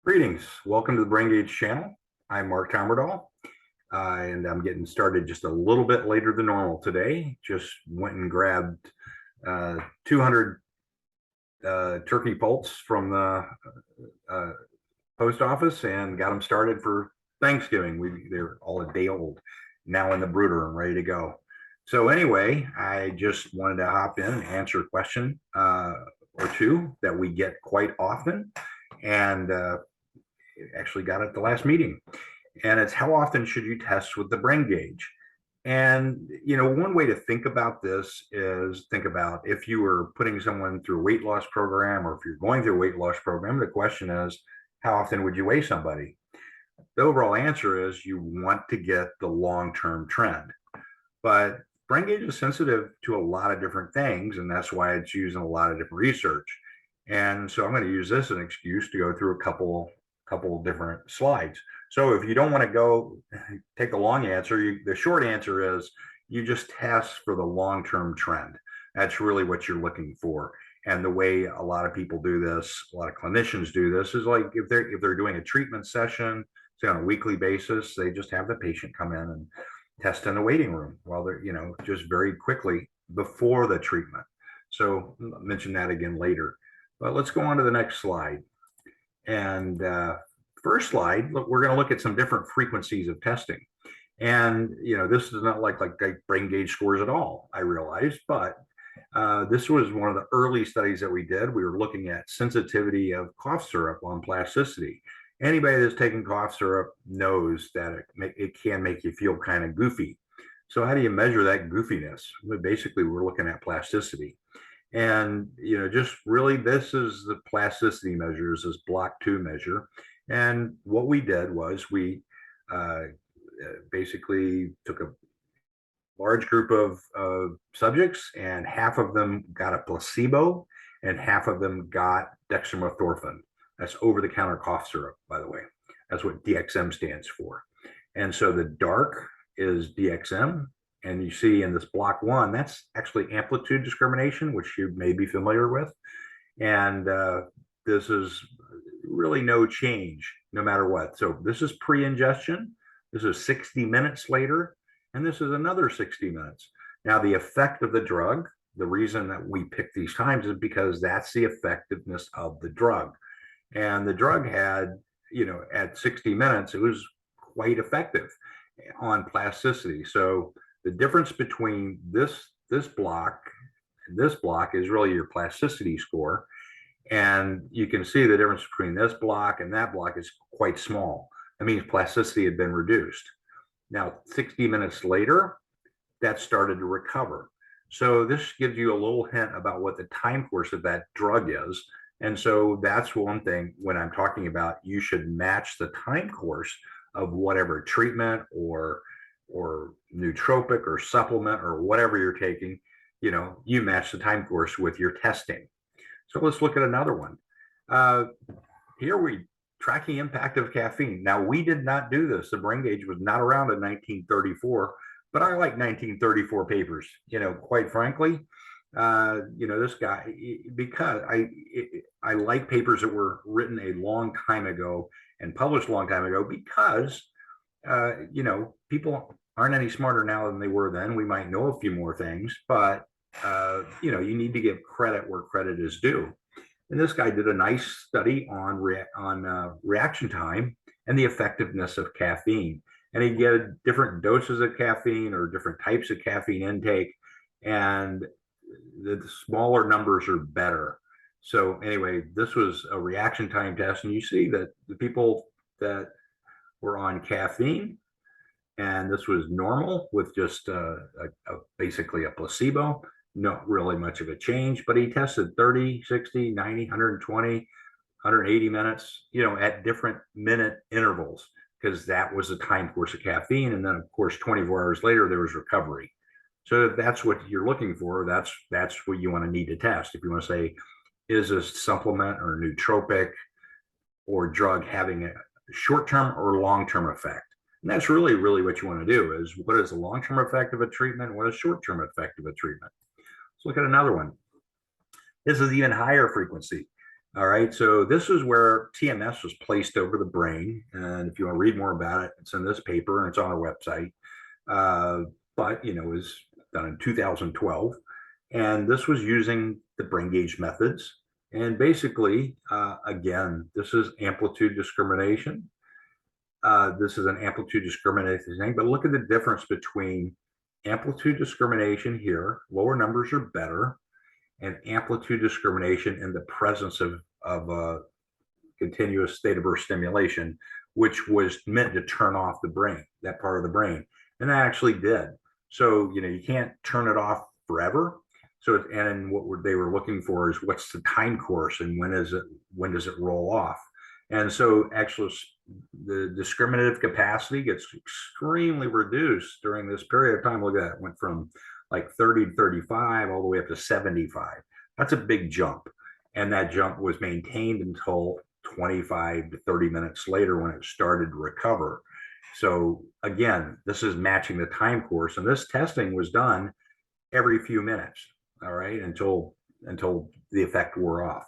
Greetings. Welcome to the Brain Gauge channel. I'm Mark Tomerdahl, and I'm getting started just a little bit later than normal today. Just went and grabbed 200 turkey poults from the post office and got them started for Thanksgiving. They're all a day old now in the brooder and ready to go. So anyway, I just wanted to hop in and answer a question or two that we get quite often, and actually got it at the last meeting. And it's how often should you test with the brain gauge? And one way to think about this is think about if you were putting someone through a weight loss program, or if you're going through a weight loss program, the question is, how often would you weigh somebody? The overall answer is you want to get the long-term trend. But brain gauge is sensitive to a lot of different things, and that's why it's used in a lot of different research. And so I'm going to use this as an excuse to go through a couple different slides. So if you don't want to go take the long answer, the short answer is you just test for the long-term trend. That's really what you're looking for. And the way a lot of people do this, a lot of clinicians do this, is like if they're doing a treatment session, say on a weekly basis, they just have the patient come in and test in the waiting room while they're, just very quickly before the treatment. So I'll mention that again later. But let's go on to the next slide. And first slide, look, we're going to look at some different frequencies of testing. And this is not like brain gauge scores at all, I realize, but this was one of the early studies that we did. We were looking at sensitivity of cough syrup on plasticity. Anybody that's taken cough syrup knows that it can make you feel kind of goofy. So how do you measure that goofiness? Well, basically, we're looking at plasticity. And, just really, this is the plasticity measures, this block 2 measure. And what we did was we basically took a large group of subjects, and half of them got a placebo and half of them got dextromethorphan. That's over-the-counter cough syrup, by the way. That's what DXM stands for. And so the dark is DXM. And you see in this block 1, that's actually amplitude discrimination, which you may be familiar with. And this is really no change, no matter what. So this is pre-ingestion. This is 60 minutes later. And this is another 60 minutes. Now, the effect of the drug, the reason that we pick these times is because that's the effectiveness of the drug. And the drug had, at 60 minutes, it was quite effective on plasticity. So the difference between this block and this block is really your plasticity score. And you can see the difference between this block and that block is quite small. That means plasticity had been reduced. Now, 60 minutes later, that started to recover. So this gives you a little hint about what the time course of that drug is. And so that's one thing when I'm talking about you should match the time course of whatever treatment or nootropic or supplement or whatever you're taking, you match the time course with your testing. So let's look at another one. Here we tracking impact of caffeine. Now, we did not do this. The brain gauge was not around in 1934, but I like 1934 papers, quite frankly. This guy, because I like papers that were written a long time ago and published a long time ago because people aren't any smarter now than they were then. We might know a few more things, but you need to give credit where credit is due. And this guy did a nice study on reaction time and the effectiveness of caffeine. And he get different doses of caffeine or different types of caffeine intake, and the smaller numbers are better. So anyway, this was a reaction time test, and you see that the people that were on caffeine, and this was normal with just basically a placebo, not really much of a change, but he tested 30, 60, 90, 120, 180 minutes, at different minute intervals, because that was the time course of caffeine. And then, of course, 24 hours later, there was recovery. So if that's what you're looking for, that's what you want to need to test. If you want to say, is a supplement or nootropic or drug having a short-term or long-term effect? And that's really, really what you want to do is what is the long-term effect of a treatment? What is short-term effect of a treatment? Let's look at another one. This is even higher frequency. All right, so this is where TMS was placed over the brain. And if you want to read more about it, it's in this paper and it's on our website. But, it was done in 2012. And this was using the brain gauge methods. And basically, again, this is amplitude discrimination. This is an amplitude discrimination thing, but look at the difference between amplitude discrimination here, lower numbers are better, and amplitude discrimination in the presence of a continuous theta burst stimulation, which was meant to turn off the brain, that part of the brain. And that actually did. So, you can't turn it off forever. So, and what they were looking for is what's the time course and when does it roll off? And so actually the discriminative capacity gets extremely reduced during this period of time. Look at that, it went from like 30 to 35 all the way up to 75. That's a big jump. And that jump was maintained until 25 to 30 minutes later when it started to recover. So again, this is matching the time course. And this testing was done every few minutes, all right, until the effect wore off.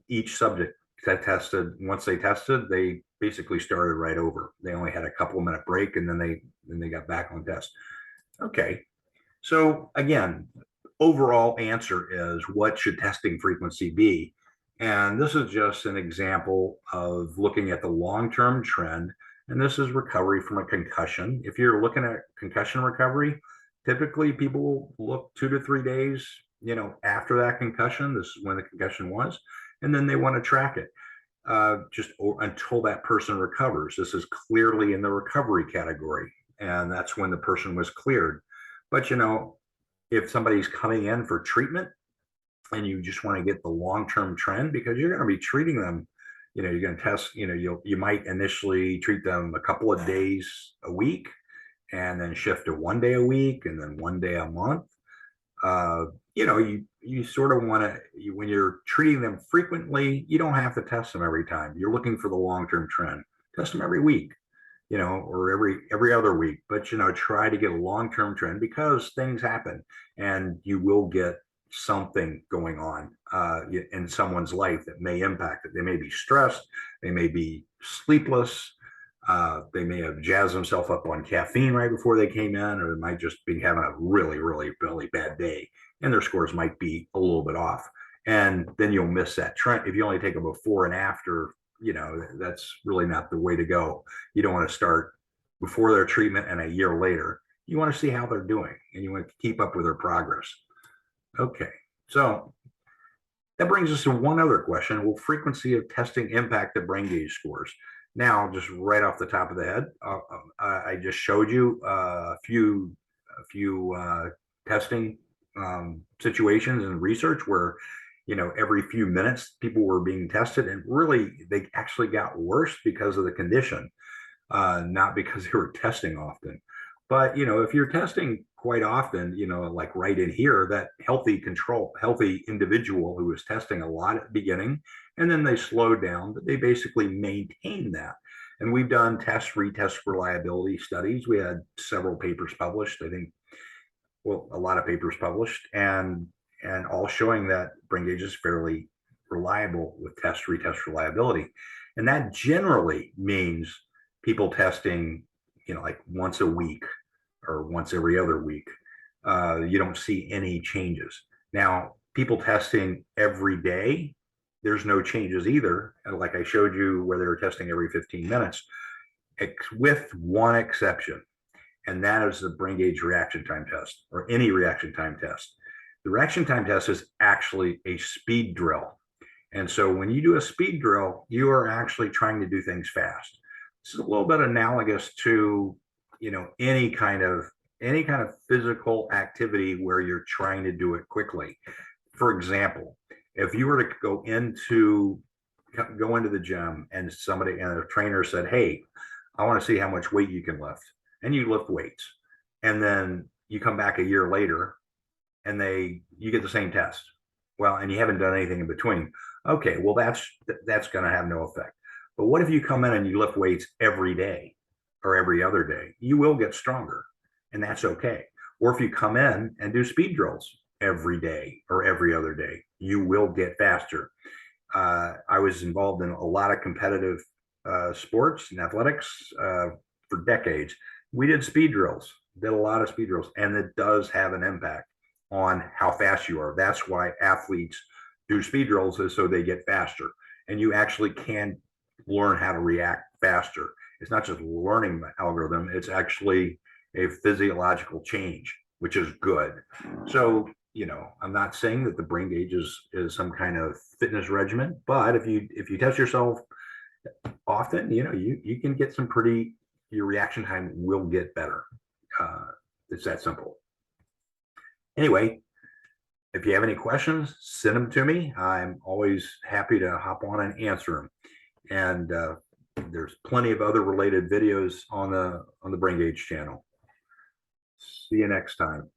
Each subject that tested, once they tested, they basically started right over. They only had a couple of minute break and then they got back on test. Okay. So again, overall answer is, what should testing frequency be? And this is just an example of looking at the long-term trend. And this is recovery from a concussion. If you're looking at concussion recovery, typically people look 2 to 3 days, after that concussion. This is when the concussion was, and then they want to track it until that person recovers. This is clearly in the recovery category, and that's when the person was cleared. But if somebody's coming in for treatment and you just want to get the long-term trend, because you're going to be treating them, you're going to test, you might initially treat them a couple of days a week and then shift to 1 day a week and then 1 day a month. You sort of want to, when you're treating them frequently, you don't have to test them every time. You're looking for the long-term trend. Test them every week, or every other week, but try to get a long-term trend, because things happen and you will get something going on in someone's life that may impact it. They may be stressed, they may be sleepless, they may have jazzed themselves up on caffeine right before they came in, or they might just be having a really, really, really bad day, and their scores might be a little bit off. And then you'll miss that trend. If you only take a before and after, that's really not the way to go. You don't want to start before their treatment and a year later. You want to see how they're doing, and you want to keep up with their progress. Okay, so that brings us to one other question. Will frequency of testing impact the brain gauge scores? Now, just right off the top of the head, I just showed you a few testing situations and research where, every few minutes people were being tested, and really they actually got worse because of the condition, not because they were testing often. But, if you're testing quite often, like right in here, that healthy individual who was testing a lot at the beginning, and then they slowed down, but they basically maintained that. And we've done retest reliability studies. We had several papers published, I think, well, a lot of papers published, and all showing that brain gauge is fairly reliable with retest reliability. And that generally means people testing, like once a week or once every other week. You don't see any changes. Now, people testing every day, there's no changes either. And like I showed you, where they were testing every 15 minutes, with one exception, and that is the brain gauge reaction time test, or any reaction time test. The reaction time test is actually a speed drill. And so when you do a speed drill, you are actually trying to do things fast. This is a little bit analogous to, any kind of physical activity where you're trying to do it quickly. For example, if you were to go into the gym and a trainer said, "Hey, I want to see how much weight you can lift," and you lift weights, and then you come back a year later and you get the same test, well, and you haven't done anything in between. Okay, well, that's going to have no effect. But what if you come in and you lift weights every day or every other day? You will get stronger, and that's okay. Or if you come in and do speed drills every day or every other day, you will get faster. I was involved in a lot of competitive sports and athletics for decades. We did speed drills, did a lot of speed drills, and it does have an impact on how fast you are. That's why athletes do speed drills, is so they get faster. And you actually can learn how to react faster. It's not just learning the algorithm, it's actually a physiological change, which is good. So, I'm not saying that the brain gauge is some kind of fitness regimen, but if you test yourself often, you can get your reaction time will get better. It's that simple. Anyway, if you have any questions, send them to me. I'm always happy to hop on and answer them. And there's plenty of other related videos on the Brain Gauge channel. See you next time.